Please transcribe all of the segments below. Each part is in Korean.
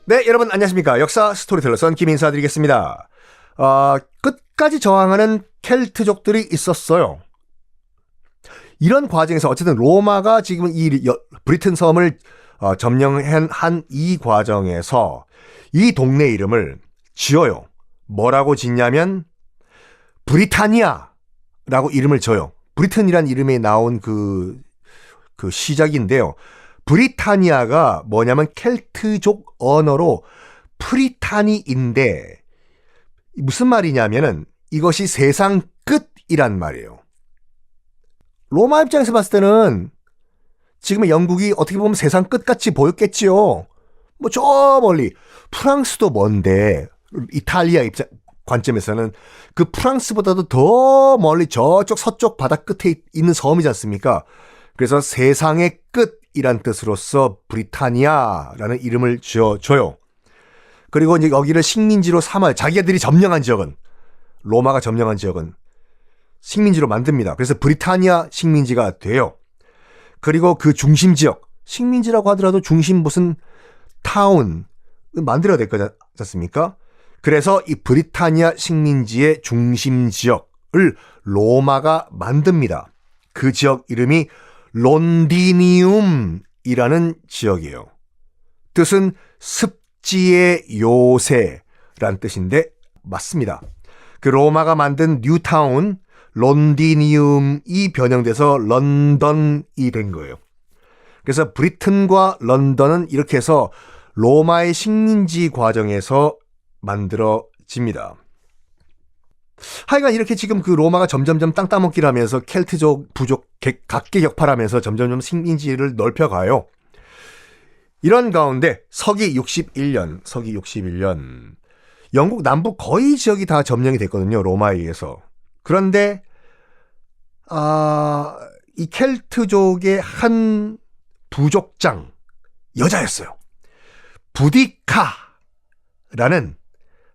네, 여러분 안녕하십니까. 역사 스토리텔러 선 김 인사드리겠습니다. 끝까지 저항하는 켈트족들이 있었어요. 이런 과정에서 어쨌든 로마가 지금 이 브리튼 섬을 점령한 이 과정에서 이 동네 이름을 지어요. 뭐라고 짓냐면 브리타니아라고 이름을 지어요. 브리튼이란 이름에 나온 그 시작인데요. 브리타니아가 뭐냐면 켈트족 언어로 프리타니인데 무슨 말이냐면은 이것이 세상 끝이란 말이에요. 로마 입장에서 봤을 때는 지금의 영국이 어떻게 보면 세상 끝같이 보였겠지요. 뭐 저 멀리 프랑스도 먼데 이탈리아 입장 관점에서는 그 프랑스보다도 더 멀리 저쪽 서쪽 바다 끝에 있는 섬이지 않습니까? 그래서 세상의 끝이란 뜻으로서 브리타니아라는 이름을 지어줘요. 그리고 이제 여기를 식민지로 삼아요. 자기들이 점령한 지역은, 로마가 점령한 지역은 식민지로 만듭니다. 그래서 브리타니아 식민지가 돼요. 그리고 그 중심 지역, 식민지라고 하더라도 중심 무슨 타운 만들어야 될 거지 않습니까? 그래서 이 브리타니아 식민지의 중심 지역을 로마가 만듭니다. 그 지역 이름이 론디니움이라는 지역이에요. 뜻은 습지의 요새란 뜻인데 맞습니다. 그 로마가 만든 뉴타운 론디니움이 변형돼서 런던이 된 거예요. 그래서 브리튼과 런던은 이렇게 해서 로마의 식민지 과정에서 만들어집니다. 하여간 이렇게 지금 그 로마가 점점점 땅 따먹기를 하면서 켈트족, 부족 각계격파하면서 점점점 식민지를 넓혀가요. 이런 가운데 서기 61년 영국 남부 거의 지역이 다 점령이 됐거든요. 로마에 의해서. 그런데 이 켈트족의 한 부족장 여자였어요. 부디카라는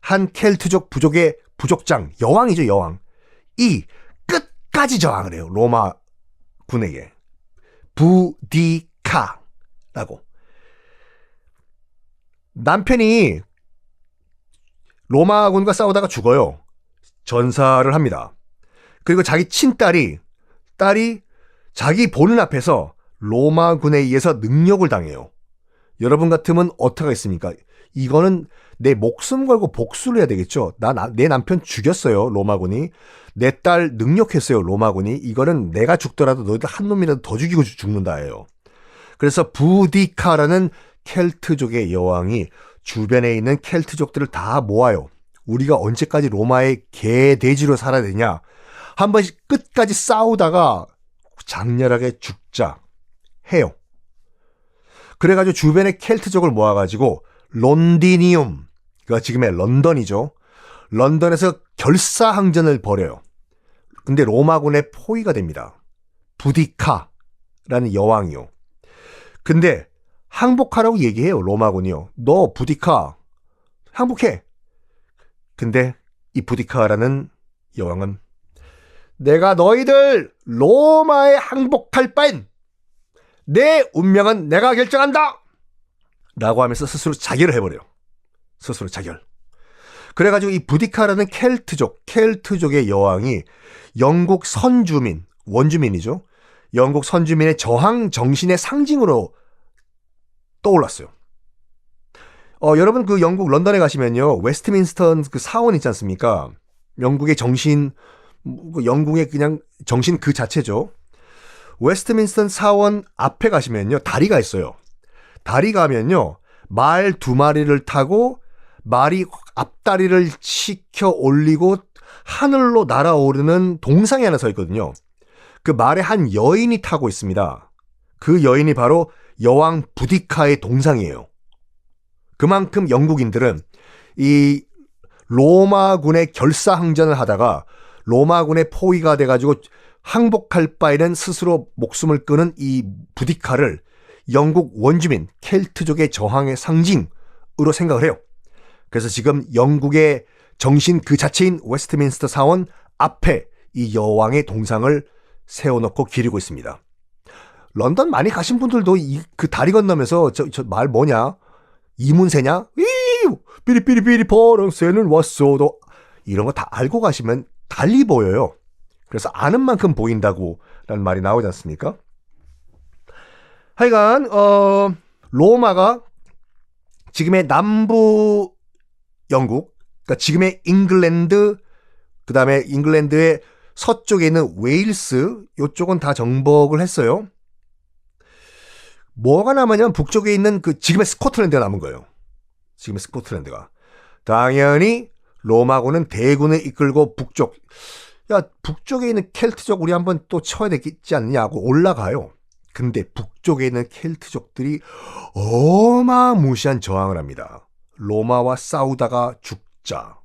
한 켈트족 부족의 부족장, 여왕이죠, 여왕. 이 끝까지 저항을 해요, 로마 군에게. 부디카라고. 남편이 로마군과 싸우다가 죽어요. 전사를 합니다. 그리고 자기 친딸이 자기 보는 앞에서 로마군에 의해서 능욕을 당해요. 여러분 같으면 어떻게 하겠습니까? 이거는 내 목숨 걸고 복수를 해야 되겠죠. 내 남편 죽였어요, 로마군이. 내 딸 능욕했어요, 로마군이. 이거는 내가 죽더라도 너희들 한 놈이라도 더 죽이고 죽는다예요. 그래서 부디카라는 켈트족의 여왕이 주변에 있는 켈트족들을 다 모아요. 우리가 언제까지 로마의 개돼지로 살아야 되냐. 한 번씩 끝까지 싸우다가 장렬하게 죽자 해요. 그래가지고 주변의 켈트족을 모아가지고 론디니움, 그러니까 지금의 런던이죠. 런던에서 결사항전을 벌여요. 근데 로마군의 포위가 됩니다. 부디카라는 여왕이요. 근데 항복하라고 얘기해요, 로마군이요. 너 부디카 항복해. 근데 이 부디카라는 여왕은 내가 너희들 로마에 항복할 바엔 내 운명은 내가 결정한다! 라고 하면서 스스로 자결을 해버려요. 스스로 자결. 그래가지고 이 부디카라는 켈트족의 여왕이 영국 원주민이죠. 영국 선주민의 저항 정신의 상징으로 떠올랐어요. 여러분 그 영국 런던에 가시면요. 웨스트민스터 그 사원 있지 않습니까? 영국의 그냥 정신 그 자체죠. 웨스트민스터 사원 앞에 가시면요. 다리가 있어요. 다리 가면요. 말 2마리를 타고 말이 앞다리를 치켜 올리고 하늘로 날아오르는 동상이 하나 서 있거든요. 그 말에 한 여인이 타고 있습니다. 그 여인이 바로 여왕 부디카의 동상이에요. 그만큼 영국인들은 이 로마군의 결사항전을 하다가 로마군의 포위가 돼가지고 항복할 바에는 스스로 목숨을 끊은 이 부디카를 영국 원주민 켈트족의 저항의 상징으로 생각을 해요. 그래서 지금 영국의 정신 그 자체인 웨스트민스터 사원 앞에 이 여왕의 동상을 세워놓고 기리고 있습니다. 런던 많이 가신 분들도 그 다리 건너면서 저 말 뭐냐? 이문세냐? 삐리삐리삐리 버렁새는 왔어도 이런 거 다 알고 가시면 달리 보여요. 그래서 아는 만큼 보인다고 라는 말이 나오지 않습니까? 하여간 로마가 지금의 남부 영국, 그러니까 지금의 잉글랜드, 그 다음에 잉글랜드의 서쪽에 있는 웨일스, 이쪽은 다 정복을 했어요. 뭐가 남았냐면 북쪽에 있는 그 지금의 스코틀랜드가 남은 거예요. 지금의 스코틀랜드가. 당연히 로마군은 대군을 이끌고 북쪽, 야, 북쪽에 있는 켈트족 우리 한번 또 쳐야 되겠지 않냐고 올라가요. 근데 북쪽에 있는 켈트족들이 어마무시한 저항을 합니다. 로마와 싸우다가 죽자.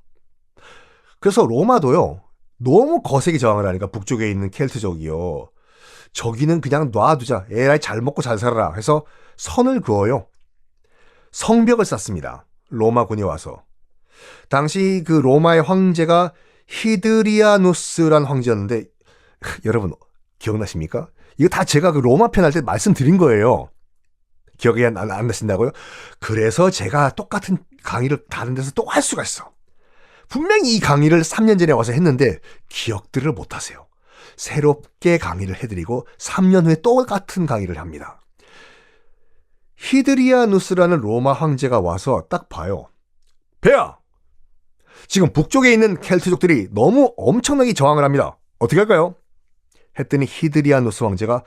그래서 로마도요, 너무 거세게 저항을 하니까 북쪽에 있는 켈트족이요, 저기는 그냥 놔두자. 에라이 잘 먹고 잘 살아라 해서 선을 그어요. 성벽을 쌓습니다. 로마군이 와서. 당시 그 로마의 황제가 히드리아누스란 황제였는데 여러분 기억나십니까? 이거 다 제가 그 로마 편 할 때 말씀드린 거예요. 기억이 안 나신다고요? 그래서 제가 똑같은 강의를 다른 데서 또 할 수가 있어. 분명히 이 강의를 3년 전에 와서 했는데 기억들을 못하세요. 새롭게 강의를 해드리고 3년 후에 똑같은 강의를 합니다. 히드리아누스라는 로마 황제가 와서 딱 봐요. 폐하! 지금 북쪽에 있는 켈트족들이 너무 엄청나게 저항을 합니다. 어떻게 할까요? 했더니 히드리아누스 황제가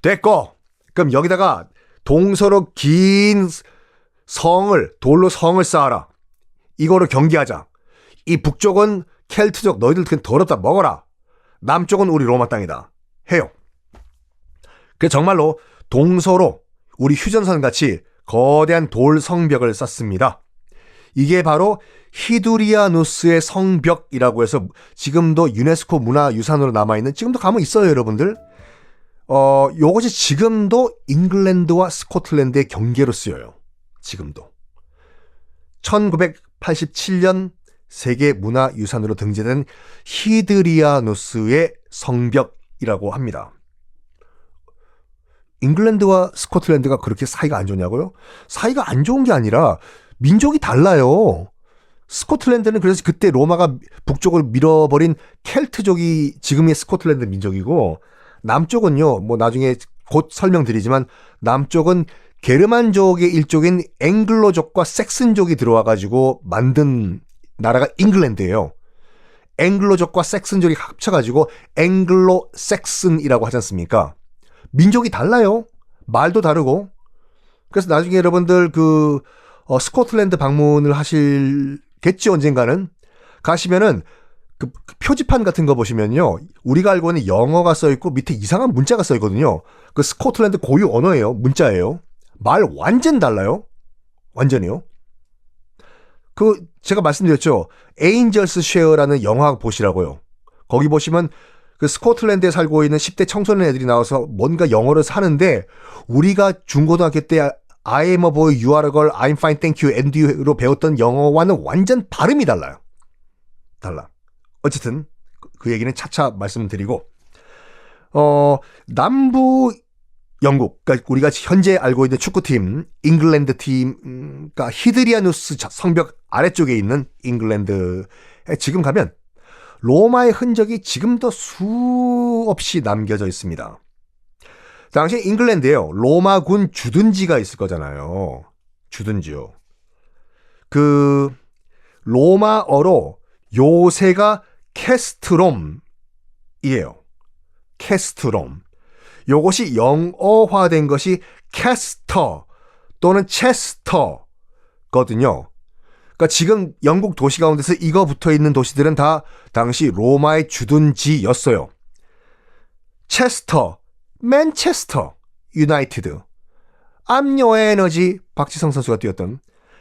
됐고, 그럼 여기다가 동서로 긴 성을, 돌로 성을 쌓아라. 이거로 경계하자. 이 북쪽은 켈트족 너희들 그냥 더럽다 먹어라. 남쪽은 우리 로마 땅이다. 해요. 그래서 정말로 동서로 우리 휴전선 같이 거대한 돌 성벽을 쌓습니다. 이게 바로 히두리아누스의 성벽이라고 해서 지금도 유네스코 문화유산으로 남아있는, 지금도 가면 있어요, 여러분들. 요것이 지금도 잉글랜드와 스코틀랜드의 경계로 쓰여요. 지금도. 1987년 세계 문화유산으로 등재된 히드리아누스의 성벽이라고 합니다. 잉글랜드와 스코틀랜드가 그렇게 사이가 안 좋냐고요? 사이가 안 좋은 게 아니라 민족이 달라요. 스코틀랜드는 그래서 그때 로마가 북쪽을 밀어버린 켈트족이 지금의 스코틀랜드 민족이고, 남쪽은요, 뭐 나중에 곧 설명드리지만, 남쪽은 게르만족의 일족인 앵글로족과 섹슨족이 들어와가지고 만든 나라가 잉글랜드예요. 앵글로족과 섹슨족이 합쳐가지고 앵글로 섹슨이라고 하지 않습니까? 민족이 달라요. 말도 다르고. 그래서 나중에 여러분들 스코틀랜드 방문을 하실겠죠, 언젠가는. 가시면은 그 표지판 같은 거 보시면요, 우리가 알고 있는 영어가 써있고 밑에 이상한 문자가 써있거든요. 그 스코틀랜드 고유 언어예요. 문자예요. 말 완전 달라요. 완전히요. 제가 말씀드렸죠. 에인절스 쉐어라는 영화 보시라고요. 거기 보시면 그 스코틀랜드에 살고 있는 10대 청소년 애들이 나와서 뭔가 영어를 하는데, 우리가 중고등학교 때 I am a boy, you are a girl, I'm fine, thank you, and you로 배웠던 영어와는 완전 발음이 달라요. 달라. 어쨌든 그 얘기는 차차 말씀드리고, 남부 영국, 그러니까 우리가 현재 알고 있는 축구팀, 잉글랜드 팀, 그러니까 히드리아누스 성벽 아래쪽에 있는 잉글랜드에 지금 가면 로마의 흔적이 지금도 수없이 남겨져 있습니다. 당시 잉글랜드에요, 로마군 주둔지가 있을 거잖아요. 주둔지요. 로마어로 요새가 캐스트롬이에요. 캐스트롬. 요것이 영어화된 것이 캐스터 또는 체스터거든요. 그러니까 지금 영국 도시 가운데서 이거 붙어있는 도시들은 다 당시 로마의 주둔지였어요. 체스터, 맨체스터 유나이티드, 암요 에너지 박지성 선수가 뛰었던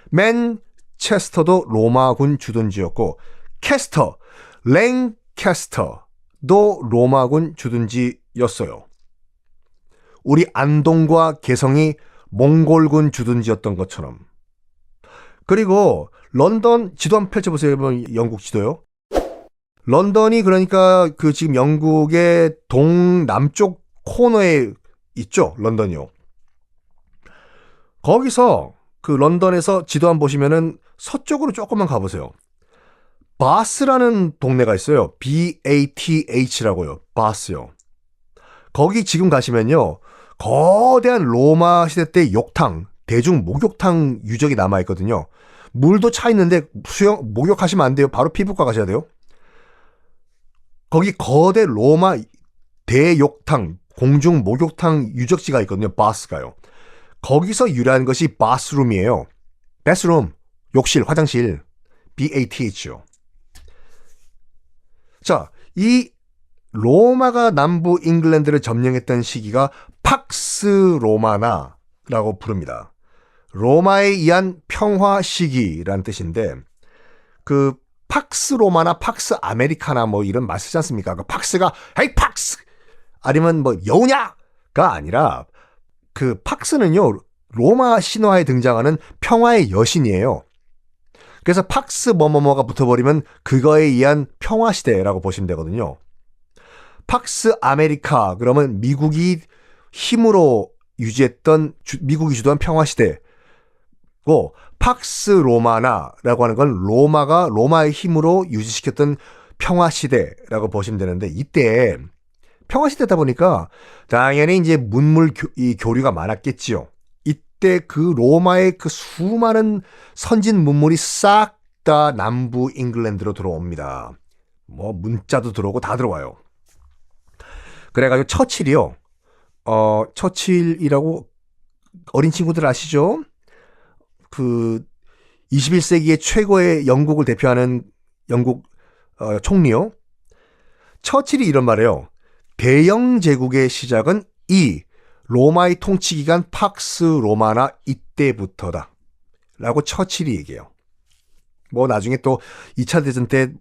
맨체스터도 로마군 주둔지였고, 캐스터, 랭캐스터도 로마군 주둔지였어요. 우리 안동과 개성이 몽골군 주둔지였던 것처럼. 그리고 런던 지도 한번 펼쳐보세요. 영국 지도요. 런던이 그러니까 지금 영국의 동남쪽 코너에 있죠. 런던이요. 거기서 그 런던에서 지도 한번 보시면은 서쪽으로 조금만 가보세요. 바스라는 동네가 있어요. BATH라고요. 바스요. 거기 지금 가시면요. 거대한 로마 시대 때 욕탕, 대중 목욕탕 유적이 남아있거든요. 물도 차 있는데 목욕하시면 안 돼요. 바로 피부과 가셔야 돼요. 거기 거대 로마 대욕탕, 공중 목욕탕 유적지가 있거든요. 바스가요. 거기서 유래한 것이 바스룸이에요. 베스룸, 욕실, 화장실. BATH요. 자, 이 로마가 남부 잉글랜드를 점령했던 시기가 팍스 로마나라고 부릅니다. 로마에 의한 평화 시기라는 뜻인데 그 팍스 로마나 팍스 아메리카나 뭐 이런 말 쓰지 않습니까? 그 팍스가 헤이 팍스 아니면 뭐 여우냐가 아니라 그 팍스는요 로마 신화에 등장하는 평화의 여신이에요. 그래서 팍스 뭐뭐뭐가 붙어버리면 그거에 의한 평화 시대라고 보시면 되거든요. 팍스 아메리카 그러면 미국이 힘으로 유지했던 미국이 주도한 평화 시대고 팍스 로마나라고 하는 건 로마가 로마의 힘으로 유지시켰던 평화 시대라고 보시면 되는데 이때 평화 시대다 보니까 당연히 이제 문물 교류가 많았겠지요. 이때 그 로마의 그 수많은 선진 문물이 싹 다 남부 잉글랜드로 들어옵니다. 뭐 문자도 들어오고 다 들어와요. 그래가지고 처칠이요. 처칠이라고 어린 친구들 아시죠? 그 21세기의 최고의 영국을 대표하는 영국 총리요. 처칠이 이런 말이에요. 대영 제국의 시작은 이 로마의 통치기간 팍스 로마나 이때부터다. 라고 처칠이 얘기해요. 뭐 나중에 또 2차 대전 때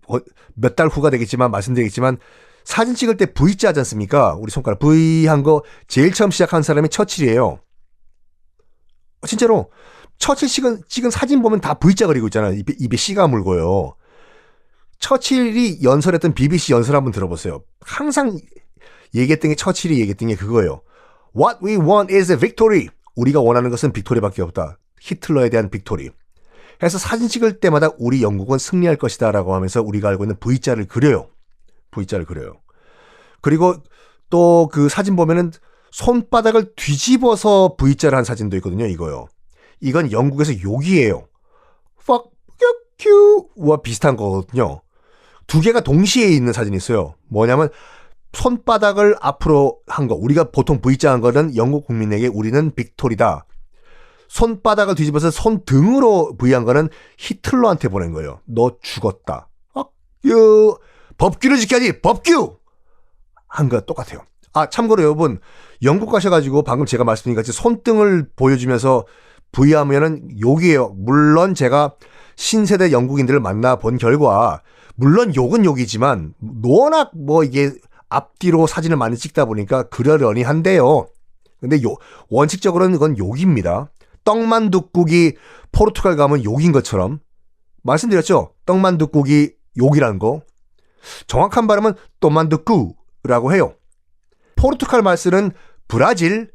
몇 달 후가 되겠지만 말씀드리겠지만 사진 찍을 때 V자 하지 않습니까? 우리 손가락 V 한 거 제일 처음 시작한 사람이 처칠이에요. 진짜로 처칠 찍은 사진 보면 다 V자 그리고 있잖아요. 입에 씨가 물고요. 처칠이 연설했던 BBC 연설 한번 들어보세요. 항상 얘기했던 게 처칠이 얘기했던 게 그거예요. What we want is a victory. 우리가 원하는 것은 빅토리밖에 없다. 히틀러에 대한 빅토리. 해서 사진 찍을 때마다 우리 영국은 승리할 것이다 라고 하면서 우리가 알고 있는 V자를 그려요. V자를 그려요. 그리고 또 그 사진 보면은 손바닥을 뒤집어서 V자를 한 사진도 있거든요. 이거요. 이건 영국에서 욕이에요. Fuck you와 비슷한 거거든요. 두 개가 동시에 있는 사진이 있어요. 뭐냐면 손바닥을 앞으로 한 거. 우리가 보통 V자 한 거는 영국 국민에게 우리는 빅토리다. 손바닥을 뒤집어서 손등으로 V한 거는 히틀러한테 보낸 거예요. 너 죽었다. 법규를 지켜야지. 법규! 한 거 똑같아요. 아, 참고로 여러분, 영국 가셔가지고 방금 제가 말씀드린 같이 손등을 보여주면서 V하면은 욕이에요. 물론 제가 신세대 영국인들을 만나본 결과, 물론 욕은 욕이지만, 워낙 뭐 이게 앞뒤로 사진을 많이 찍다 보니까 그러려니 한데요. 근데 원칙적으로는 이건 욕입니다. 떡만둣국이 포르투갈 가면 욕인 것처럼 말씀드렸죠. 떡만둣국이 욕이라는 거. 정확한 발음은 또만둣쿠라고 해요. 포르투갈 말 쓰는 브라질,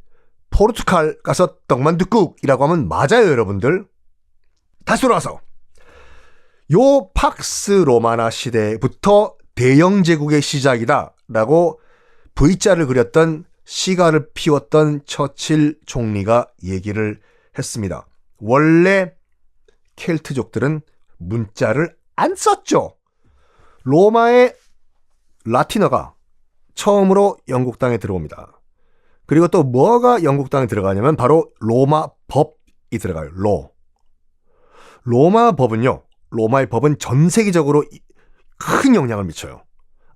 포르투갈 가서 떡만둣국이라고 하면 맞아요, 여러분들. 다시 돌아와서 요 팍스 로마나 시대부터 대영 제국의 시작이다라고 V자를 그렸던 시가를 피웠던 처칠 총리가 얘기를 했습니다. 원래 켈트족들은 문자를 안 썼죠. 로마의 라틴어가 처음으로 영국 땅에 들어옵니다. 그리고 또 뭐가 영국 땅에 들어가냐면 바로 로마 법이 들어가요. 로마 법은요. 로마의 법은 전 세계적으로 큰 영향을 미쳐요.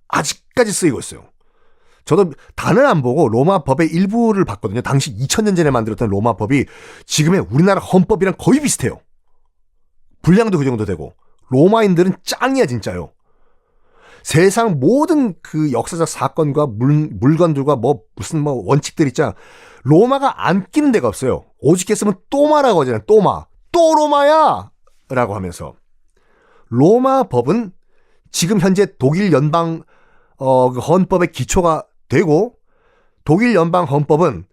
아직까지 쓰이고 있어요. 저도 다는 안 보고 로마 법의 일부를 봤거든요. 당시 2000년 전에 만들었던 로마 법이 지금의 우리나라 헌법이랑 거의 비슷해요. 분량도 그 정도 되고 로마인들은 짱이야 진짜요. 세상 모든 그 역사적 사건과 물건들과 뭐 무슨 뭐 원칙들 있잖아. 로마가 안 끼는 데가 없어요. 오죽했으면 또마라고 하잖아요. 또마. 또 로마야! 라고 하면서. 로마 법은 지금 현재 독일 연방 헌법의 기초가 되고 독일 연방 헌법은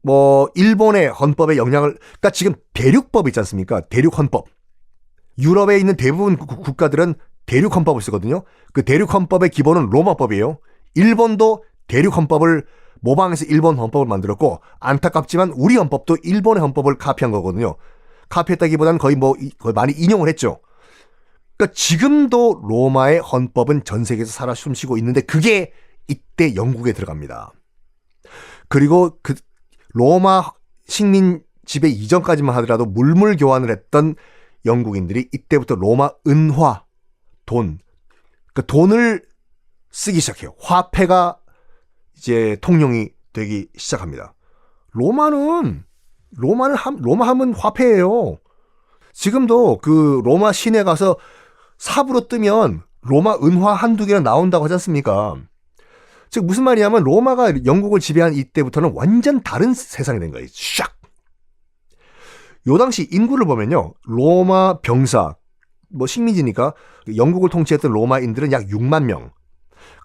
뭐 일본의 헌법에 영향을, 그러니까 지금 대륙법 있지 않습니까? 대륙 헌법. 유럽에 있는 대부분 국가들은 대륙 헌법을 쓰거든요. 그 대륙 헌법의 기본은 로마법이에요. 일본도 대륙 헌법을 모방해서 일본 헌법을 만들었고, 안타깝지만 우리 헌법도 일본의 헌법을 카피한 거거든요. 카피했다기보다는 거의 많이 인용을 했죠. 그러니까 지금도 로마의 헌법은 전 세계에서 살아 숨쉬고 있는데 그게 이때 영국에 들어갑니다. 그리고 그 로마 식민 지배 이전까지만 하더라도 물물 교환을 했던 영국인들이 이때부터 로마 은화, 그러니까 돈을 쓰기 시작해요. 화폐가 이제 통용이 되기 시작합니다. 로마 하면 화폐예요. 지금도 그 로마 시내 가서 삽으로 뜨면 로마 은화 한두 개는 나온다고 하지 않습니까? 즉 무슨 말이냐면 로마가 영국을 지배한 이때부터는 완전 다른 세상이 된 거예요. 샥! 요 당시 인구를 보면요. 로마 병사, 뭐 식민지니까 영국을 통치했던 로마인들은 약 6만 명.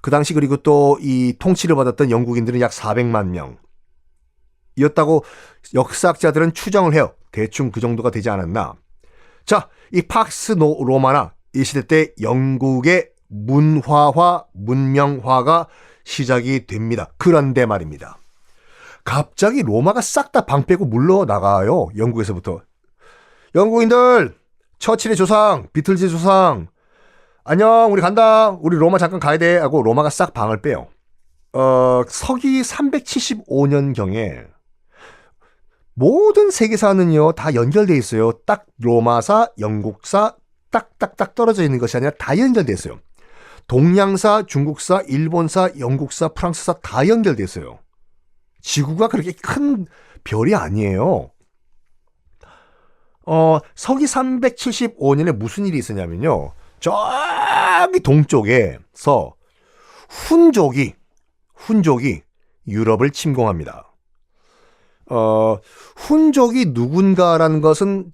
그 당시 그리고 또 이 통치를 받았던 영국인들은 약 400만 명. 이었다고 역사학자들은 추정을 해요. 대충 그 정도가 되지 않았나. 자, 이 팍스 로마나 이 시대 때 영국의 문화화, 문명화가 시작이 됩니다. 그런데 말입니다. 갑자기 로마가 싹 다 방 빼고 물러나가요. 영국에서부터. 영국인들, 처칠의 조상, 비틀즈의 조상, 안녕, 우리 간다. 우리 로마 잠깐 가야 돼. 하고 로마가 싹 방을 빼요. 서기 375년경에 모든 세계사는요, 다 연결돼 있어요. 딱 로마사, 영국사, 딱딱딱 떨어져 있는 것이 아니라 다 연결돼 있어요. 동양사, 중국사, 일본사, 영국사, 프랑스사 다 연결돼 있어요. 지구가 그렇게 큰 별이 아니에요. 서기 375년에 무슨 일이 있었냐면요. 저기 동쪽에서 훈족이 유럽을 침공합니다. 훈족이 누군가라는 것은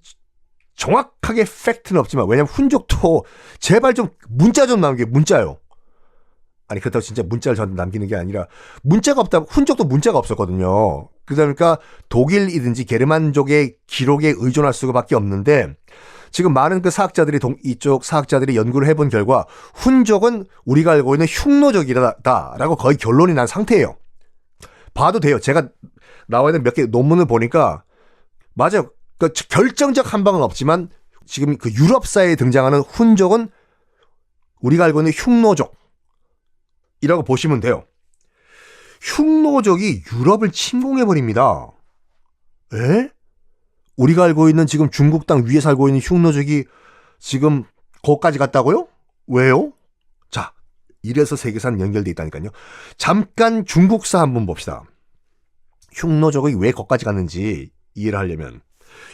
정확하게 팩트는 없지만, 왜냐면 훈족도 제발 좀 문자 좀 남겨. 문자요. 아니 그렇다고 진짜 문자를 저한테 남기는 게 아니라, 문자가 없다. 훈족도 문자가 없었거든요. 그러니까 독일이든지 게르만족의 기록에 의존할 수밖에 없는데, 지금 많은 그 사학자들이 이쪽 사학자들이 연구를 해본 결과 훈족은 우리가 알고 있는 흉노족이다라고 거의 결론이 난 상태예요. 봐도 돼요. 제가 나와 있는 몇 개 논문을 보니까 맞아요. 그 결정적 한방은 없지만 지금 그 유럽사에 등장하는 훈족은 우리가 알고 있는 흉노족이라고 보시면 돼요. 흉노족이 유럽을 침공해버립니다. 에? 우리가 알고 있는 지금 중국 땅 위에 살고 있는 흉노족이 지금 거기까지 갔다고요? 왜요? 자, 이래서 세계사는 연결돼 있다니까요. 잠깐 중국사 한번 봅시다. 흉노족이 왜 거기까지 갔는지 이해를 하려면,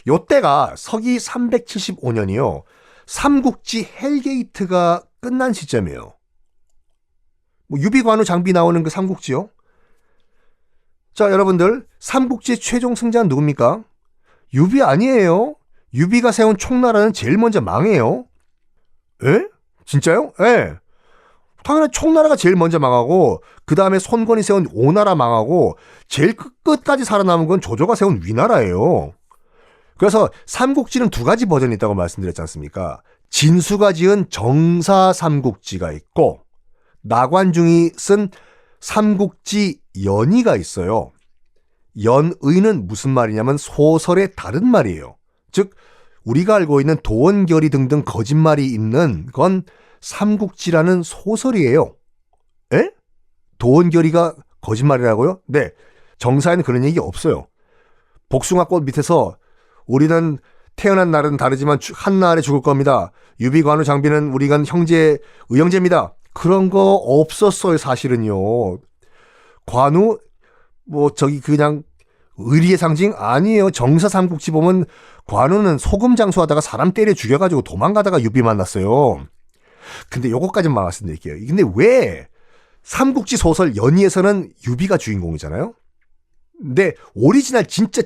요때가 서기 375년이요. 삼국지 헬게이트가 끝난 시점이에요. 뭐 유비관우 장비 나오는 그 삼국지요. 자, 여러분들, 삼국지의 최종 승자는 누굽니까? 유비 아니에요. 유비가 세운 총나라는 제일 먼저 망해요. 에? 진짜요? 예. 당연히 총나라가 제일 먼저 망하고, 그 다음에 손권이 세운 오나라 망하고, 제일 끝까지 살아남은 건 조조가 세운 위나라예요. 그래서 삼국지는 두 가지 버전이 있다고 말씀드렸지 않습니까? 진수가 지은 정사 삼국지가 있고, 나관중이 쓴 삼국지 연의가 있어요. 연의는 무슨 말이냐면 소설의 다른 말이에요. 즉 우리가 알고 있는 도원결의 등등 거짓말이 있는 건 삼국지라는 소설이에요. 에? 도원결의가 거짓말이라고요? 네. 정사에는 그런 얘기 없어요. 복숭아꽃 밑에서 우리는 태어난 날은 다르지만 한 날에 죽을 겁니다. 유비관우 장비는 우리가 의형제입니다. 그런 거 없었어요, 사실은요. 관우 그냥 의리의 상징 아니에요. 정사 삼국지 보면 관우는 소금 장수하다가 사람 때려 죽여가지고 도망가다가 유비 만났어요. 근데 요거까지만 말씀드릴게요. 근데 왜 삼국지 소설 연의에서는 유비가 주인공이잖아요? 근데 오리지널 진짜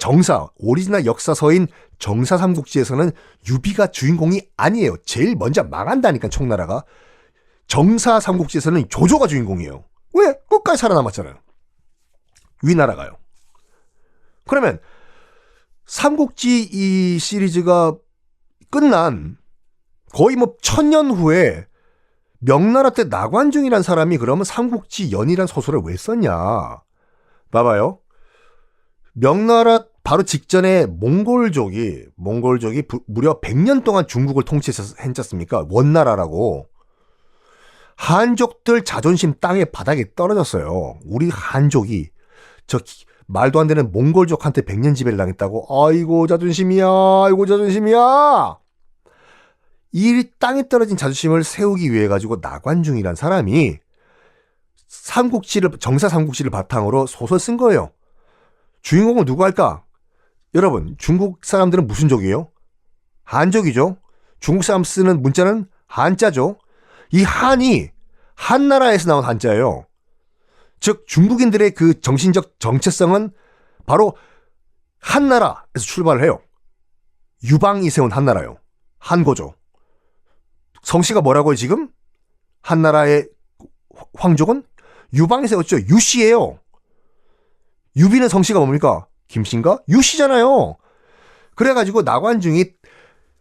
오리지널 역사서인 정사 삼국지에서는 유비가 주인공이 아니에요. 제일 먼저 망한다니까, 총나라가. 정사 삼국지에서는 조조가 주인공이에요. 왜? 끝까지 살아남았잖아요. 위나라가요. 그러면 삼국지 이 시리즈가 끝난 거의 뭐 1000년 후에 명나라 때 나관중이란 사람이 그러면 삼국지 연이란 소설을 왜 썼냐? 봐봐요. 명나라 바로 직전에 몽골족이 무려 100년 동안 중국을 통치했지 않습니까? 원나라라고. 한족들 자존심 땅에 바닥에 떨어졌어요. 우리 한족이 말도 안 되는 몽골족한테 100년 지배를 당했다고. 아이고 자존심이야. 아이고 자존심이야. 이 땅에 떨어진 자존심을 세우기 위해 가지고 나관중이란 사람이 정사 삼국지를 바탕으로 소설 쓴 거예요. 주인공은 누구 할까? 여러분, 중국 사람들은 무슨 족이에요? 한족이죠. 중국 사람 쓰는 문자는 한자죠. 이 한이 한나라에서 나온 한자예요. 즉 중국인들의 그 정신적 정체성은 바로 한나라에서 출발을 해요. 유방이 세운 한나라요. 한고조. 성씨가 뭐라고요 지금? 한나라의 황족은 유방이 세웠죠. 유씨예요. 유비는 성씨가 뭡니까? 김씨인가? 유씨잖아요. 그래가지고 나관중이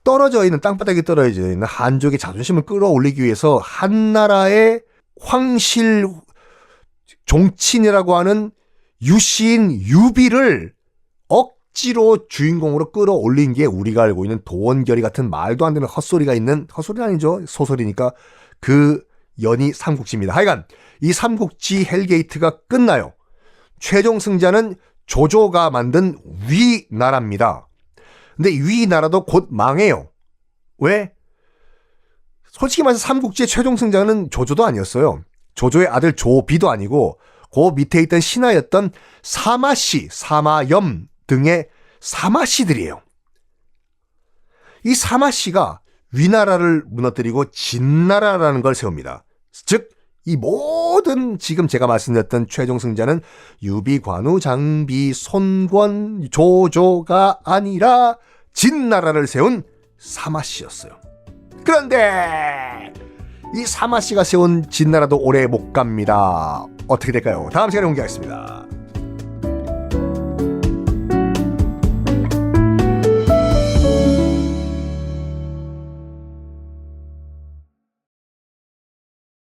떨어져 있는 땅바닥에 떨어져 있는 한족의 자존심을 끌어올리기 위해서 한나라의 황실 종친이라고 하는 유씨인 유비를 억지로 주인공으로 끌어올린 게 우리가 알고 있는 도원결의 같은 말도 안 되는 헛소리가 있는, 헛소리는 아니죠. 소설이니까 그 연이 삼국지입니다. 하여간 이 삼국지 헬게이트가 끝나요. 최종 승자는 조조가 만든 위나라입니다. 근데 위나라도 곧 망해요. 왜? 솔직히 말해서 삼국지의 최종 승자는 조조도 아니었어요. 조조의 아들 조비도 아니고 그 밑에 있던 신하였던 사마씨, 사마염 등의 사마씨들이에요. 이 사마씨가 위나라를 무너뜨리고 진나라라는 걸 세웁니다. 즉 이 모든 지금 제가 말씀드렸던 최종 승자는 유비, 관우, 장비, 손권, 조조가 아니라 진나라를 세운 사마씨였어요. 그런데 이 사마씨가 세운 진나라도 오래 못 갑니다. 어떻게 될까요? 다음 시간에 공개하겠습니다.